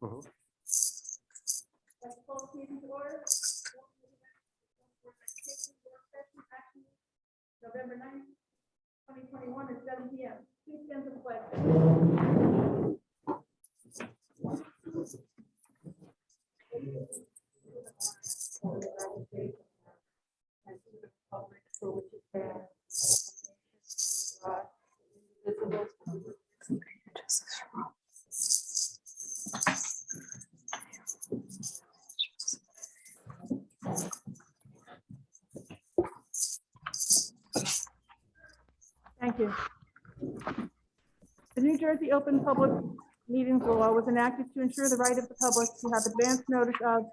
Let's call the meeting to order. November 9th, 2021 at 7 p.m. Please stand for the pledge. Thank you. The New Jersey Open Public Meetings Law was enacted to ensure the right of the public to have advance notice of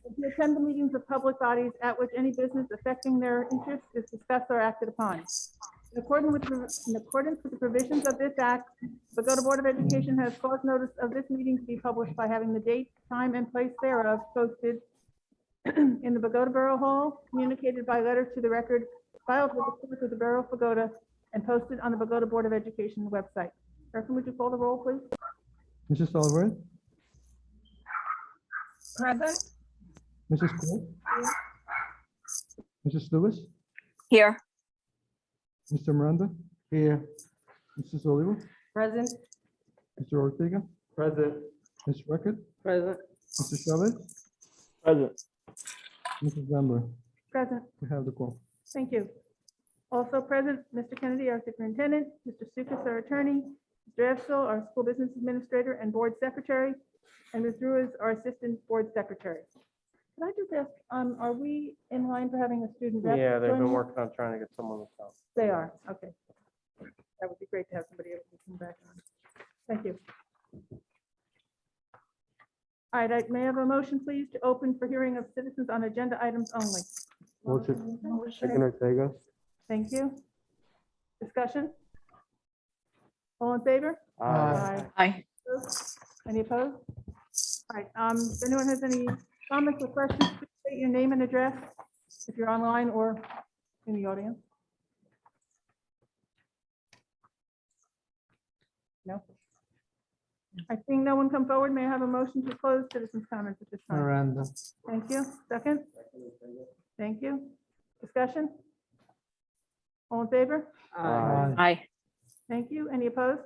and to attend the meetings of public bodies at which any business affecting their interests is discussed or acted upon. In accordance with the provisions of this act, the Bogota Board of Education has caused notice of this meeting to be published by having the date, time, and place thereof posted in the Bogota Borough Hall, communicated by letter to the record, filed with the clerk of the Borough of Bogota, and posted on the Bogota Board of Education website. Kirsten, would you call the roll, please? Mrs. Sullivan, Present. Mrs. Cole, Mrs. Lewis, Here. Mr. Miranda, here, Mrs. Oliver, Present. Mr. Ortega, Present. Ms. Reckett, Present. Mr. Chavez, Present. Mrs. Zambler. Present. We have the call. Thank you. Also present, Mr. Kennedy, our superintendent, Mr. Stukas, our attorney, Mr. Esl, our school business administrator and board secretary, and Ms. Ruiz, our assistant board secretary. Can I just ask, are we in line for having a student rep? Yeah, they've join been us? working on trying to get someone to come. They are, okay. That would be great to have somebody else to come back on. Thank you. All right, may I have a motion, please, to open for hearing of citizens on agenda items only? Motion. Second Ortega. Thank you. Discussion? All in favor? Aye. Aye. Opposed? Any opposed? All right, if anyone has any comments or questions, please state your name and address if you're online or in the audience. No? I think no one come forward. May I have a motion to close citizens' comments at this time? Miranda. Thank you. Second? Thank you. Discussion? All in favor? Aye. Thank you. Any opposed?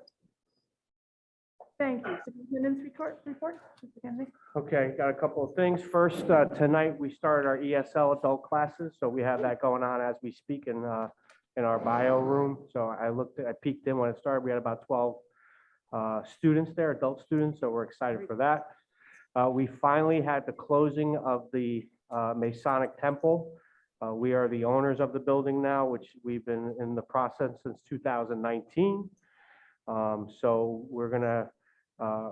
Thank you. Superintendent's report, Mr. Kennedy. Okay, got a couple of things. First, tonight we started our ESL Adult Classes, so we have that going on as we speak in our bio room. So I peeked in when it started. We had about 12 students there, adult students, so we're excited for that. We finally had the closing of the Masonic Temple. We are the owners of the building now, which we've been in the process since 2019. So we're gonna,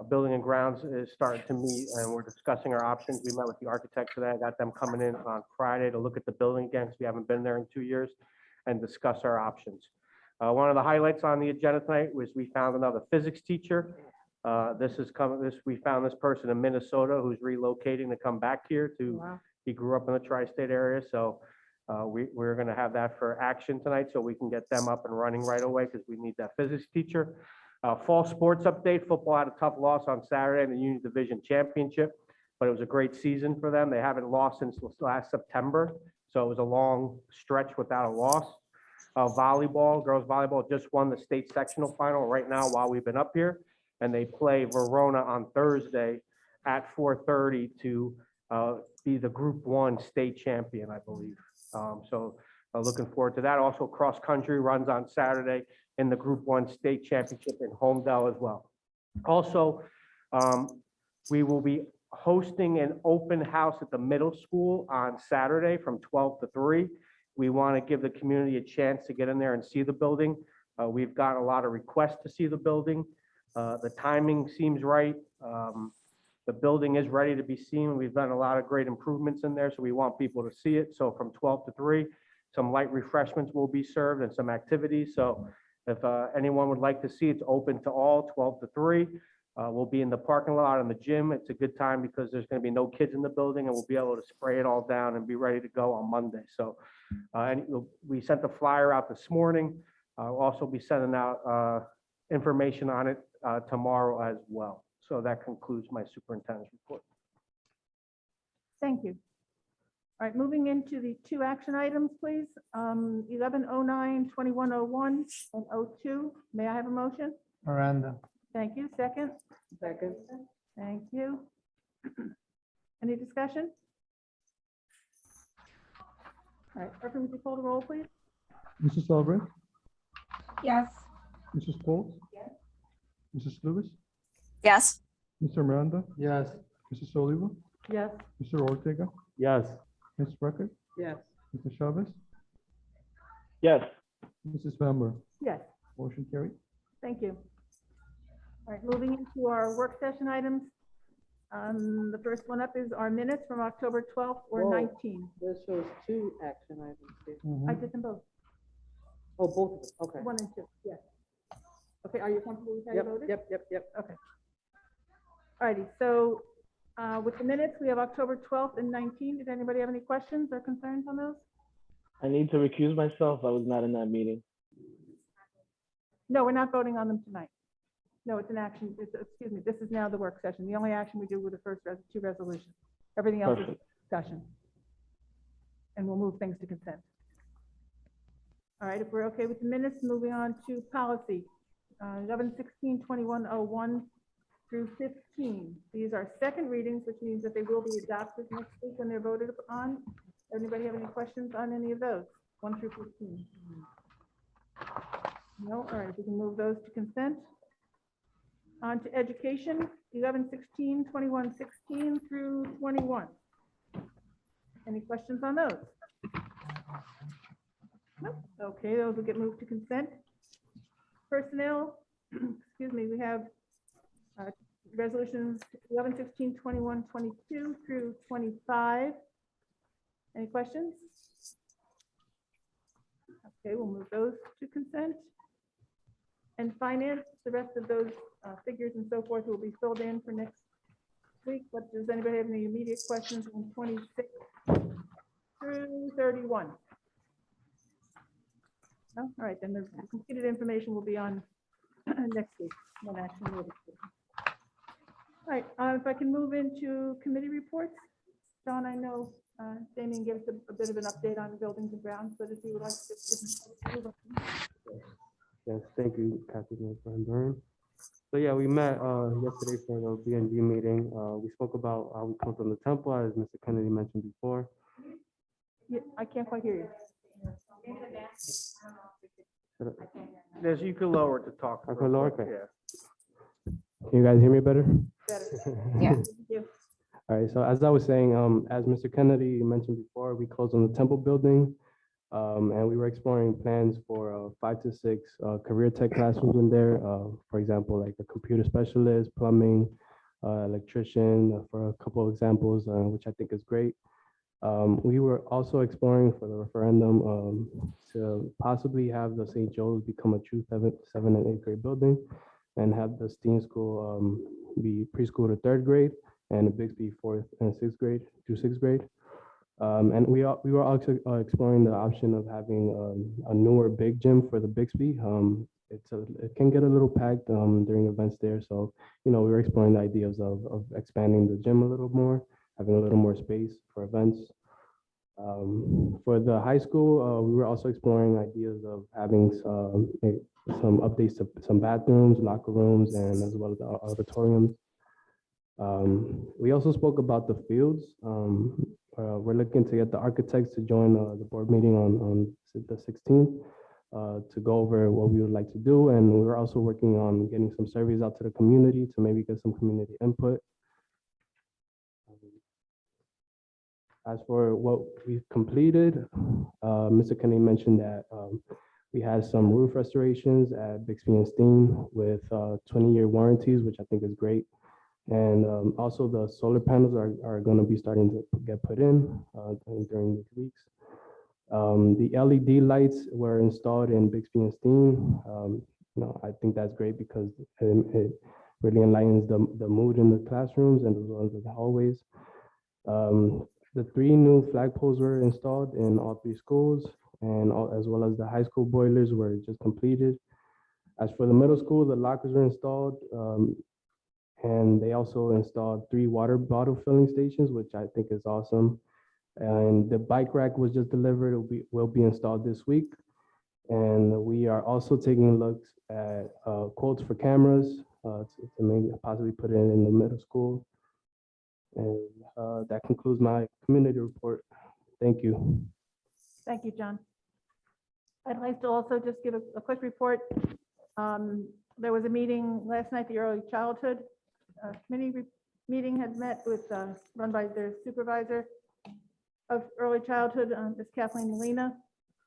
Building and Grounds is starting to meet and we're discussing our options. We met with the architect today. I got them coming in on Friday to look at the building again, because we haven't been there in 2 years, and discuss our options. One of the highlights on the agenda tonight was we found another physics teacher. We found this person in Minnesota who's relocating to come back here to, Wow. he grew up in the tri-state area, so we're going to have that for action tonight, so we can get them up and running right away, because we need that physics teacher. Fall sports update: football had a tough loss on Saturday in the Union Division Championship, but it was a great season for them. They haven't lost since last September, so it was a long stretch without a loss. Volleyball, girls volleyball just won the state sectional final right now while we've been up here, and they play Verona on Thursday at 4:30 to be the Group 1 state champion, I believe. So looking forward to that. Also, cross country runs on Saturday in the Group 1 state championship in Homedale as well. Also, we will be hosting an open house at the middle school on Saturday from 12 to 3. We want to give the community a chance to get in there and see the building. We've got a lot of requests to see the building. The timing seems right. The building is ready to be seen. We've done a lot of great improvements in there, so we want people to see it. So from 12 to 3, some light refreshments will be served and some activities. So if anyone would like to see, it's open to all, 12 to 3. We'll be in the parking lot in the gym. It's a good time because there's going to be no kids in the building, and we'll be able to spray it all down and be ready to go on Monday. So and we sent the flyer out this morning. I'll also be sending out information on it tomorrow as well. So that concludes my superintendent's report. Thank you. All right, moving into the two action items, please. 1109, 2101, and 02. May I have a motion? Miranda. Thank you. Second? Second. Thank you. Any discussion? All right, Clerk, would you call the roll, please? Mrs. Albrecht, Yes. Mrs. Colt. Yes. Mrs. Lewis, Yes. Mr. Miranda, Yes. Mrs. Oliva, Yes. Mr. Ortega, Yes. Ms. Record, Yes. Mr. Chavez, Yes. Mrs. Bamber. Yes. Motion carried. Thank you. All right, moving into our work session items. The first one up is our minutes from October 12th or Whoa. 19th. This shows two action items here. I did them both, Oh, both of them, okay. 1 and 2, yes. Okay, are you comfortable with how you Yep, voted? yep. Okay. All righty, so with the minutes, we have October 12th and 19th. Did anybody have any questions or concerns on those? I need to recuse myself. I was not in that meeting. No, we're not voting on them tonight. No, it's an action, excuse me, this is now the work session. The only action we do with the first two resolutions. Everything else is Perfect. discussion. And we'll move things to consent. All right, if we're okay with the minutes, moving on to policy. 11/16/2101 through 15. These are second readings, which means that they will be adopted next week when they're voted upon. Anybody have any questions on any of those? 1 through 15? No, all right, we can move those to consent. On to education, 11/16/2116 through 21. Any questions on those? Nope. Okay, those will get moved to consent. Personnel, excuse me, we have resolutions 11/16/2122 through 25. Any questions? Okay, we'll move those to consent. And finance, the rest of those figures and so forth will be filled in for next week. But does anybody have any immediate questions on 26 through 31? No? All right, then the completed information will be on next week. One action will be taken. All right, if I can move into committee reports. John, I know Damien gave us a bit of an update on buildings and grounds, but if you would like to just move on. Yes, thank you, Captain Van Buren. So yeah, we met yesterday for the BNG meeting. We spoke about how we closed on the temple, as Mr. Kennedy mentioned before. Yeah, I can't quite hear you. There's, you can lower it to talk. I can lower it? Yeah. Can you guys hear me better? Better. Yeah. Thank you. All right, so as I was saying, as Mr. Kennedy mentioned before, we closed on the temple building. And we were exploring plans for 5 to 6 career tech classrooms in there. For example, like a computer specialist, plumbing, electrician, for a couple of examples, which I think is great. We were also exploring for the referendum to possibly have the St. Joe's become a true 7th and 8th grade building, and have the STEAM school be preschool to 3rd grade, and the Bixby 4th and 6th grade through 6th grade. And we were also exploring the option of having a newer big gym for the Bixby. It can get a little packed during events there. So, we were exploring the ideas of expanding the gym a little more, having a little more space for events. For the high school, we were also exploring ideas of having some updates to some bathrooms, locker rooms, and as well as the auditoriums. We also spoke about the fields. We're looking to get the architects to join the board meeting on the 16th to go over what we would like to do. And we were also working on getting some surveys out to the community to maybe get some community input. As for what we've completed, Mr. Kennedy mentioned that we had some roof restorations at Bixby and Steen with 20-year warranties, which I think is great. And also the solar panels are going to be starting to get put in during these weeks. The LED lights were installed in Bixby and Steen. I think that's great because it really enlightens the mood in the classrooms and as well as the hallways. The 3 new flagpoles were installed in all 3 schools, and as well as the high school boilers were just completed. As for the middle school, the lockers were installed. And they also installed 3 water bottle filling stations, which I think is awesome. And the bike rack was just delivered. Will be installed this week. And we are also taking looks at quotes for cameras to maybe possibly put it in the middle school. And that concludes my community report. Thank you. Thank you, John. I'd like to also just give a quick report. There was a meeting last night, the Early Childhood Committee meeting had met with, run by their supervisor of early childhood, Ms. Kathleen Molina.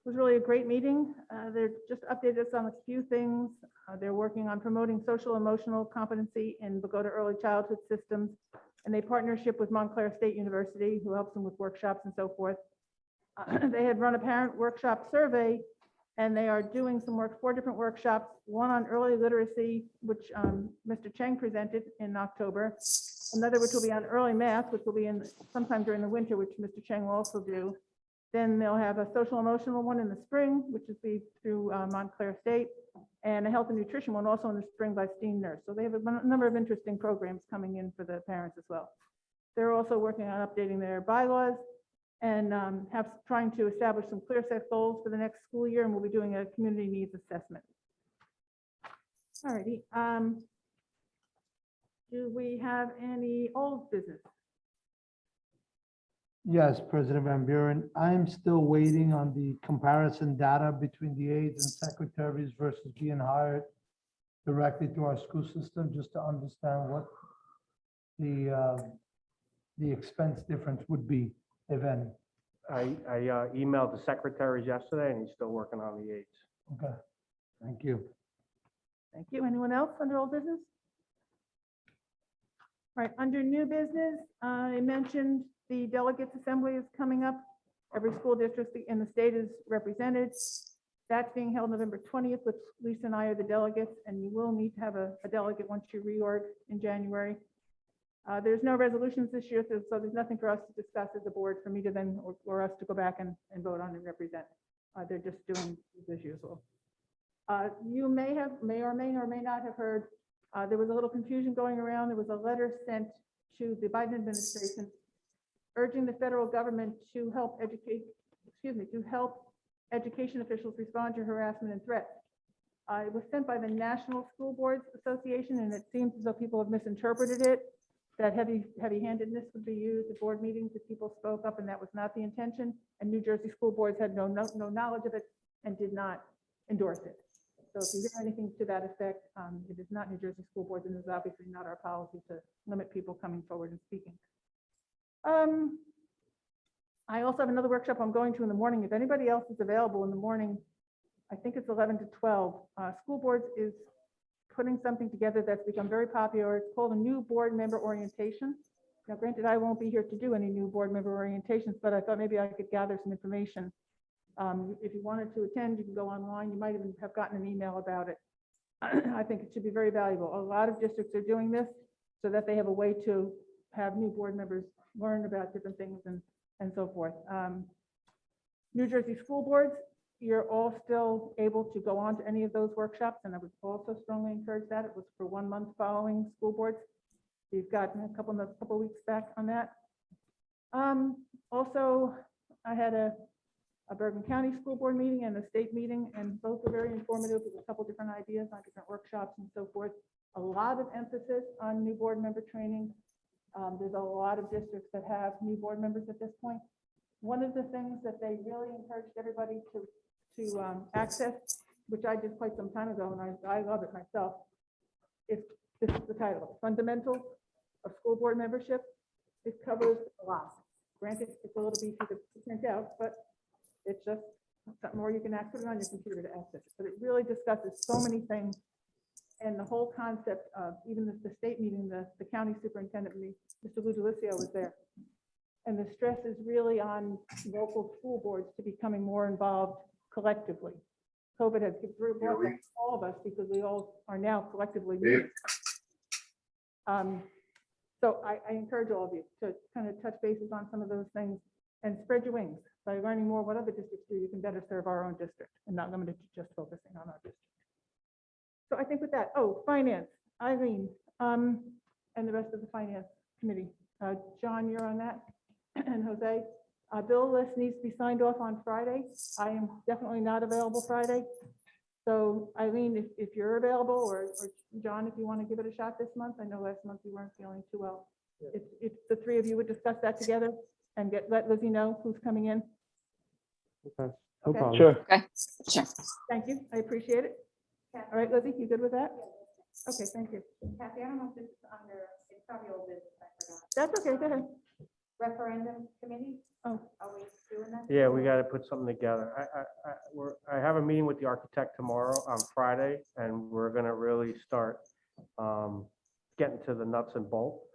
It was really a great meeting. They're just updated us on a few things. They're working on promoting social emotional competency in Bogota early childhood systems, and they partnership with Montclair State University, who helps them with workshops and so forth. They had run a parent workshop survey, and they are doing some work, 4 different workshops, one on early literacy, which Mr. Cheng presented in October, another which will be on early math, which will be in sometime during the winter, which Mr. Cheng will also do. Then they'll have a social emotional one in the spring, which is be through Montclair State, and a health and nutrition one also in the spring by Steen Nurse. So they have a number of interesting programs coming in for the parents as well. They're also working on updating their bylaws and trying to establish some clear set goals for the next school year, and we'll be doing a community needs assessment. All righty. Do we have any old business? Yes, President Van Buren, I'm still waiting on the comparison data between the aides and secretaries versus being hired directly through our school system, just to understand what the expense difference would be, if any. I emailed the secretaries yesterday, and he's still working on the aides. Okay, thank you. Thank you. Anyone else under old business? All right, under new business, I mentioned the delegates assembly is coming up. Every school district in the state is represented. That's being held November 20th, which Lisa and I are the delegates, and you will need to have a delegate once you reorg in January. There's no resolutions this year, so there's nothing for us to discuss as a board for me to then, or us to go back and vote on and represent. They're just doing as usual. You may or may not have heard, there was a little confusion going around. There was a letter sent to the Biden administration urging the federal government to help education officials respond to harassment and threats. It was sent by the National School Boards Association, and it seems as though people have misinterpreted it, that heavy-handedness would be used at board meetings if people spoke up, and that was not the intention. And New Jersey school boards had no knowledge of it and did not endorse it. So if you hear anything to that effect, it is not New Jersey school boards, and it is obviously not our policy to limit people coming forward and speaking. I also have another workshop I'm going to in the morning. If anybody else is available in the morning, I think it's 11 to 12. School boards is putting something together that's become very popular. It's called a new board member orientation. Now, granted, I won't be here to do any new board member orientations, but I thought maybe I could gather some information. If you wanted to attend, you can go online. You might even have gotten an email about it. I think it should be very valuable. A lot of districts are doing this so that they have a way to have new board members learn about different things and so forth. New Jersey school boards, you're all still able to go on to any of those workshops, and I would also strongly encourage that. It was for 1 month following school boards. You've gotten a couple weeks back on that. Also, I had a Bergen County School Board meeting and a state meeting, and both were very informative with a couple different ideas on different workshops and so forth. A lot of emphasis on new board member training. There's a lot of districts that have new board members at this point. One of the things that they really encouraged everybody to access, which I did quite some time ago, and I love it myself, this is the title, Fundamentals of School Board Membership. It covers a lot. Granted, it's a little beefy to print out, but it's just something more you can put it on your computer to access it. But it really discusses so many things. And the whole concept of even the state meeting, the county superintendent, Mr. Ludilicio was there. And the stress is really on local school boards to becoming more involved collectively. COVID has brought all of us because we all are now collectively meeting. So I encourage all of you to kind of touch bases on some of those things and spread your wings. By learning more what other districts do, you can better serve our own district and not limited to just focusing on our district. So I think with that, finance, Eileen, and the rest of the finance committee. John, you're on that, and Jose. Bill list needs to be signed off on Friday. I am definitely not available Friday. So Eileen, if you're available, or John, if you want to give it a shot this month, I know last month you weren't feeling too well. If the three of you would discuss that together and let Lizzie know who's coming in. Okay, no Okay. problem. Sure. Sure. Thank you, I appreciate it. All right, Lizzie, you good with that? Okay, thank you. Kathy, I don't know if this is under, it's probably old business, I forgot. That's okay, go ahead. Referendum committee, Oh, are we doing that? Yeah, we got to put something together. I have a meeting with the architect tomorrow on Friday, and we're gonna really start getting to the nuts and bolts.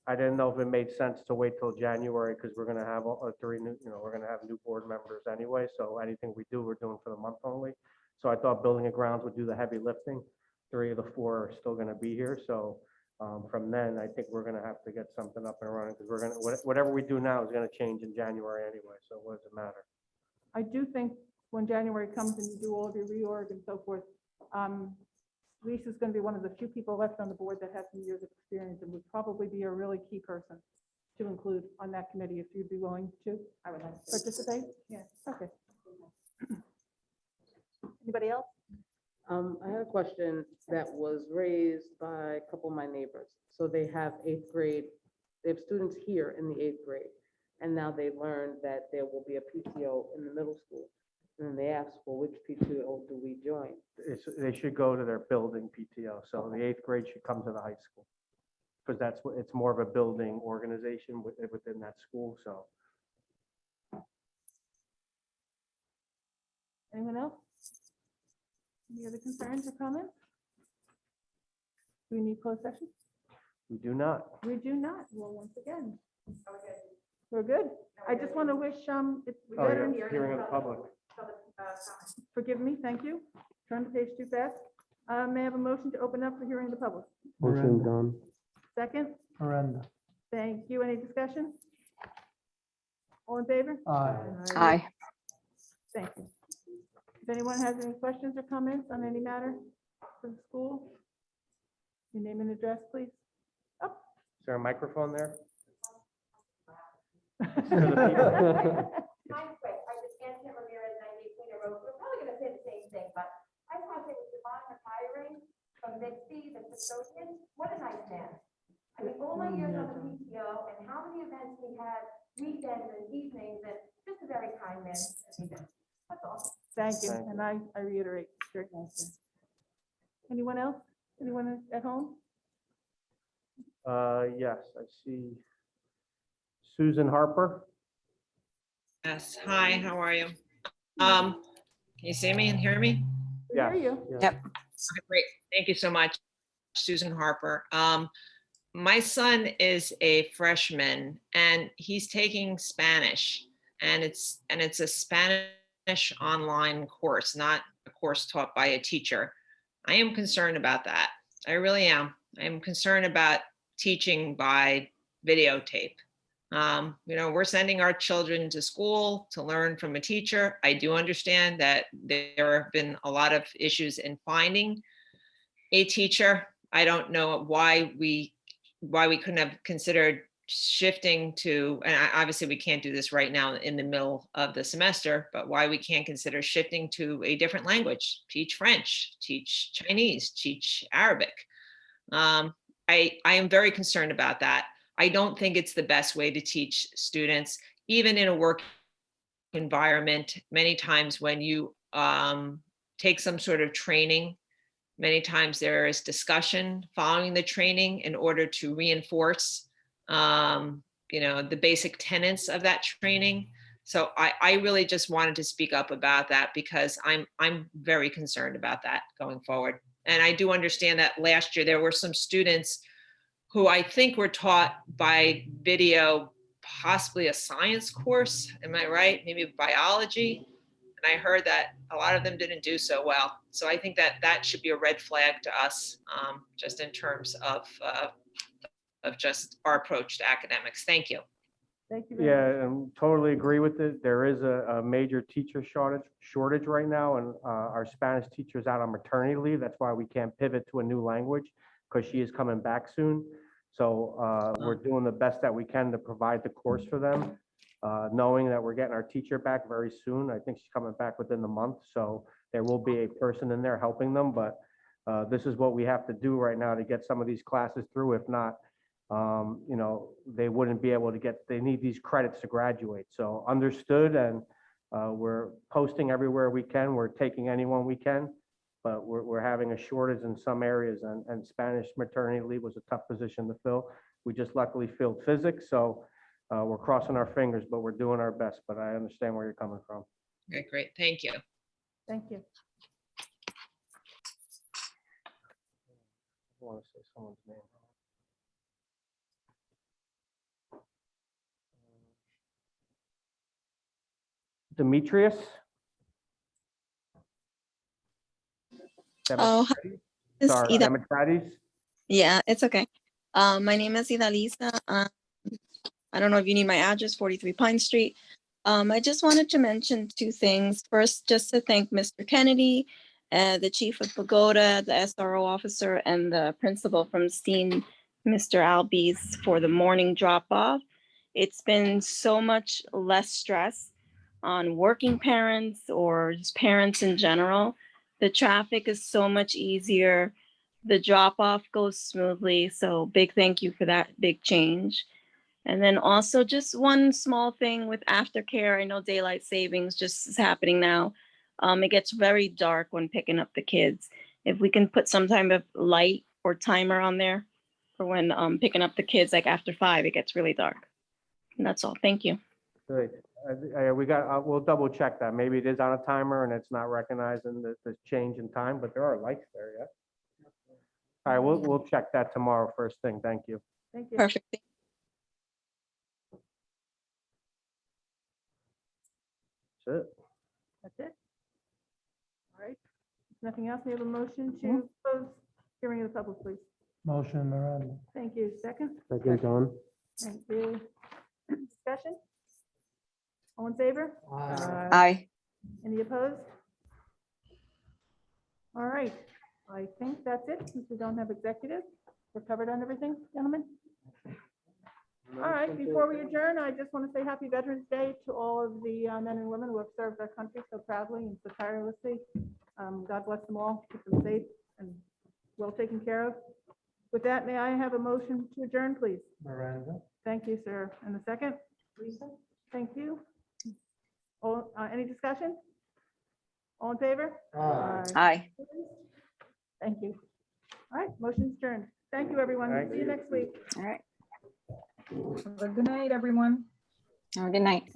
I didn't know if it made sense to wait till January, because we're gonna have three new, we're gonna have new board members anyway, so anything we do, we're doing for the month only. So I thought Building and Grounds would do the heavy lifting. 3 of the 4 are still gonna be here, so from then, I think we're gonna have to get something up and running, because we're gonna, whatever we do now is gonna change in January anyway, so what does it matter? I do think when January comes and you do all of your reorg and so forth, Lisa's going to be one of the few people left on the board that has some years of experience and would probably be a really key person to include on that committee if you'd be willing to I would like to. participate. Yeah, okay. Anybody else? I had a question that was raised by a couple of my neighbors. So they have 8th grade, they have students here in the 8th grade. And now they learned that there will be a PTO in the middle school. And then they asked, well, which PTO do we join? They should go to their building PTO, so the 8th grade should come to the high school. Because that's what, it's more of a building organization within that school, so. Anyone else? Any other concerns or comments? Do we need closed session? We do not. We do not. Well, once again, we're good. I just want to wish, it's Oh, yeah, Veterans, hearing of the public. forgive me, thank you. Turn the page too fast. May I have a motion to open up for hearing of the public? Motion, Miranda. John. Second, Miranda. thank you. Any discussion? All in favor? Aye. Aye. Thank you. If anyone has any questions or comments on any matter for the school, your name and address, please. Is there a microphone there? Mine's quick. I just can't remember here at 98 Cleaner Road. We're probably gonna say the same thing, but I just want to say with Devon retiring from Bixby, the custodian, what a nice man. I mean, all my years on the PTO and how many events we had, weekends and evenings, and just a very kind man. That's all. Thank you, Thank and I reiterate, very nice. Anyone else? Anyone at home? Yes, I see Susan Harper. Yes, hi, how are you? Can you see me and hear me? We hear Yes, you. yes. Yep. Okay, great, thank you so much, Susan Harper. My son is a freshman and he's taking Spanish, and it's a Spanish online course, not a course taught by a teacher. I am concerned about that. I really am. I am concerned about teaching by videotape. We're sending our children to school to learn from a teacher. I do understand that there have been a lot of issues in finding a teacher. I don't know why we couldn't have considered shifting to, and obviously we can't do this right now in the middle of the semester, but why we can't consider shifting to a different language, teach French, teach Chinese, teach Arabic. I am very concerned about that. I don't think it's the best way to teach students, even in a work environment. Many times when you take some sort of training, many times there is discussion following the training in order to reinforce the basic tenets of that training. So I really just wanted to speak up about that because I'm very concerned about that going forward. And I do understand that last year there were some students who I think were taught by video, possibly a science course. Am I right? Maybe biology. And I heard that a lot of them didn't do so well. So I think that should be a red flag to us, just in terms of just our approach to academics. Thank you. Thank you. very much. Yeah, and totally agree with it. There is a major teacher shortage right now, and our Spanish teacher's out on maternity leave. That's why we can't pivot to a new language, because she is coming back soon. So we're doing the best that we can to provide the course for them, knowing that we're getting our teacher back very soon. I think she's coming back within the month, so there will be a person in there helping them, but this is what we have to do right now to get some of these classes through. If not, you know, they wouldn't be able to they need these credits to graduate. So understood, and we're posting everywhere we can. We're taking anyone we can, but we're having a shortage in some areas, and Spanish maternity leave was a tough position to fill. We just luckily filled physics, so we're crossing our fingers, but we're doing our best. But I understand where you're coming from. Okay, great. Thank you. Thank you. I want to say someone's name. Demetrius? Oh, hi, this is Sorry, Ida. Demetrides? Yeah, it's okay. My name is Idalisa. I don't know if you need my address, 43 Pine Street. I just wanted to mention two things. First, just to thank Mr. Kennedy, the chief of Bogota, the SRO officer, and the principal from STEAM, Mr. Albies, for the morning drop-off. It's been so much less stress on working parents or just parents in general. The traffic is so much easier. The drop-off goes smoothly. So big thank you for that big change. And then also just one small thing with aftercare. I know daylight savings just is happening now. It gets very dark when picking up the kids. If we can put some type of light or timer on there for when picking up the kids, like after 5, it gets really dark. And that's all. Thank you. Good. We'll double check that. Maybe it is on a timer and it's not recognizing the change in time, but there are lights there, yeah. All right, we'll check that tomorrow first thing. Thank you. Thank you. Perfect. That's it. That's it. All right. If nothing else, we have a motion to close hearing of the public, please. Motion, Miranda. Thank you. Second? Second, John. Thank you. Discussion? All in favor? Aye. Any opposed? All right, I think that's it, since we don't have executive. We're covered on everything, gentlemen? All right, before we adjourn, I just want to say Happy Veterans Day to all of the men and women who have served our country so proudly and so tirelessly. God bless them all, keep them safe and well taken care of. With that, may I have a motion to adjourn, please? Miranda. Thank you, sir. And the second? Lisa. Thank you. All, any discussion? All in favor? Aye. Thank you. All right, motion's adjourned. Thank you, everyone. Thank See you next week. All right. Good night, everyone. Have a good night.